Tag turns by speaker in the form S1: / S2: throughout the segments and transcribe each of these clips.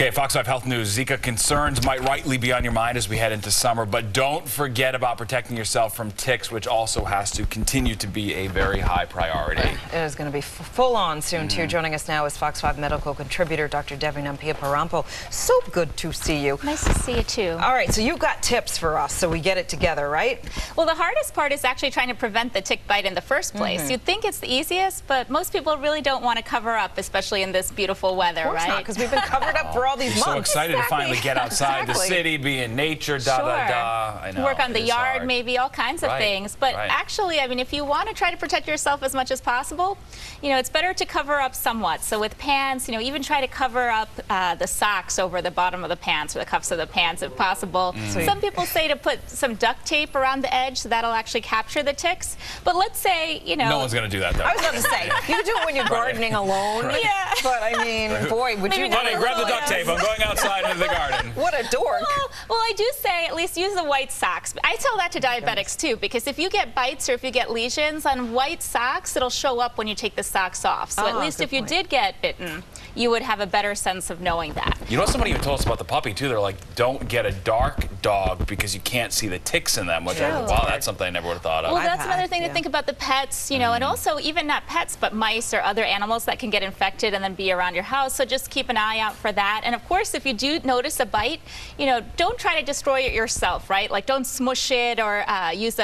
S1: Okay, Fox 5 Health News. Zika concerns might rightly be on your mind as we head into summer, but don't forget about protecting yourself from ticks, which also has to continue to be a very high priority.
S2: It is going to be full on soon, too. Joining us now is Fox 5 medical contributor Dr. Devi Parampo. So good to see you.
S3: Nice to see you, too.
S2: All right, so you've got tips for us, so we get it together, right?
S3: Well, the hardest part is actually trying to prevent the tick bite in the first place. You'd think it's the easiest, but most people really don't want to cover up, especially in this beautiful weather,
S2: of course
S3: right?
S2: not, because we've been covered up for all these months.
S1: So excited to finally get outside the city, be in nature, I know.
S3: Work on the yard,
S1: hard.
S3: maybe all kinds of things. But actually, I mean, if you want to try to protect yourself as much as possible, you know, it's better to cover up somewhat. So with pants, you know, even try to cover up the socks over the bottom of the pants or the cuffs of the pants if possible. Some people say to put some duct tape around the edge, so that'll actually capture the ticks. But let's say, you know...
S1: No one's going to do that, though.
S2: I was about to say, you can do it when you're gardening alone.
S3: Yeah.
S2: But, I mean, boy, would you...
S1: Honey, grab the duct tape. I'm going outside into the garden.
S2: What a dork.
S3: Well, I do say at least use the white socks. I tell that to diabetics, too, because if you get bites or if you get lesions on white socks, it'll show up when you take the socks off. So at least if you did get bitten, you would have a better sense of knowing that.
S1: You know, somebody even told us about the puppy, too. They're like, don't get a dark dog because you can't see the ticks in them, which wow, that's something I never would have thought of.
S3: Well, that's another thing to think about the pets, you know, and also even not pets, but mice or other animals that can get infected and then be around your house. So just keep an eye out for that. And of course, if you do notice a bite, you know, don't try to destroy it yourself, right? Like don't smush it or use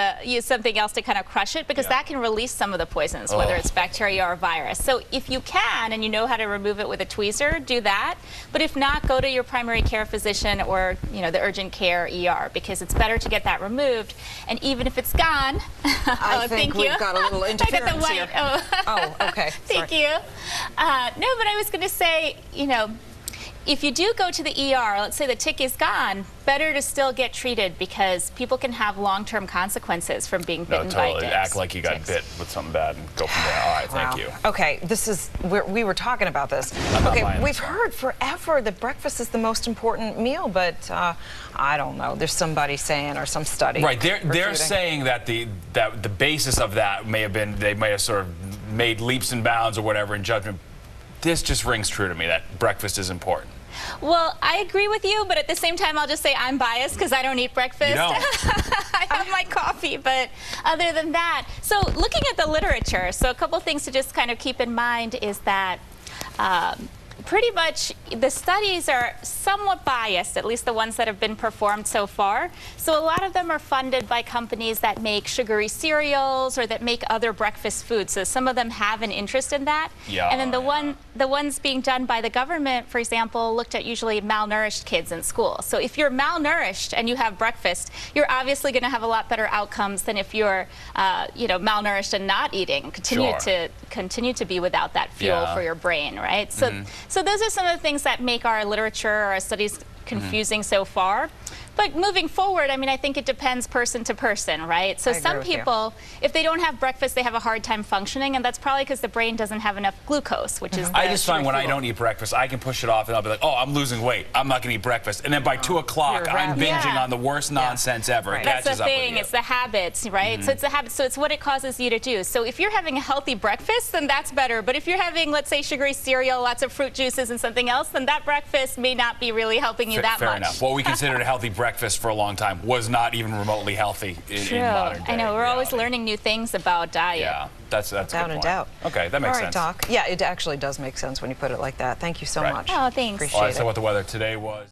S3: something else to kind of crush it, because that can release some of the poisons, whether it's bacteria or virus. So if you can and you know how to remove it with a tweezer, do that. But if not, go to your primary care physician or, you know, the urgent care ER, because it's better to get that removed. And even if it's gone,
S2: I think we've got a little interference
S3: I got the white.
S2: here. Oh, okay.
S3: Thank you. No, but I was going to say, you know, if you do go to the ER, let's say the tick is gone, better to still get treated, because people can have long-term consequences from being bitten by ticks.
S1: Act like you got bit with something bad and go from there. All right, thank you.
S2: Okay, this is, we were talking about this. Okay, we've heard forever that breakfast is the most important meal, but I don't know. There's somebody saying, or some study.
S1: Right, they're saying that the basis of that may have been, they may have sort of made leaps and bounds or whatever in judgment. This just rings true to me, that breakfast is important.
S3: Well, I agree with you, but at the same time, I'll just say I'm biased because I don't eat breakfast.
S1: You don't.
S3: I have my coffee, but other than that, so looking at the literature, so a couple things to just kind of keep in mind is that pretty much the studies are somewhat biased, at least the ones that have been performed so far. So a lot of them are funded by companies that make sugary cereals or that make other breakfast foods. So some of them have an interest in that.
S1: Yeah,
S3: and then the ones being done by the government, for example, looked at usually malnourished kids in school. So if you're malnourished and you have breakfast, you're obviously going to have a lot better outcomes than if you're, you know, malnourished and not eating. Continue to be without that fuel for your brain, right? So. So those are some of the things that make our literature or our studies confusing so far. But moving forward, I mean, I think it depends person to person, right? So some people, if they don't have breakfast, they have a hard time functioning, and that's probably because the brain doesn't have enough glucose, which is
S1: I just find when I don't eat breakfast, I can push it off and I'll be like, oh, I'm losing weight. I'm not going to eat breakfast. And then by 2 o'clock, I'm binging on the worst nonsense ever. It
S3: That's
S1: catches
S3: the
S1: up with
S3: thing.
S1: you.
S3: It's the habits, right? So it's the habits. So it's what it causes you to do. So if you're having a healthy breakfast, then that's better. But if you're having, let's say, sugary cereal, lots of fruit juices and something else, then that breakfast may not be really helping you that much.
S1: Fair enough. What we considered a healthy breakfast for a long time was not even remotely healthy in modern day.
S3: I know, we're always learning new things about diet.
S1: Yeah, that's a good point.
S2: Without a doubt.
S1: Okay, that makes sense.
S2: All right, Doc. Yeah, it actually does make sense when you put it like that. Thank you so much.
S3: Oh, thanks.
S2: Appreciate it.
S1: So what the weather today was.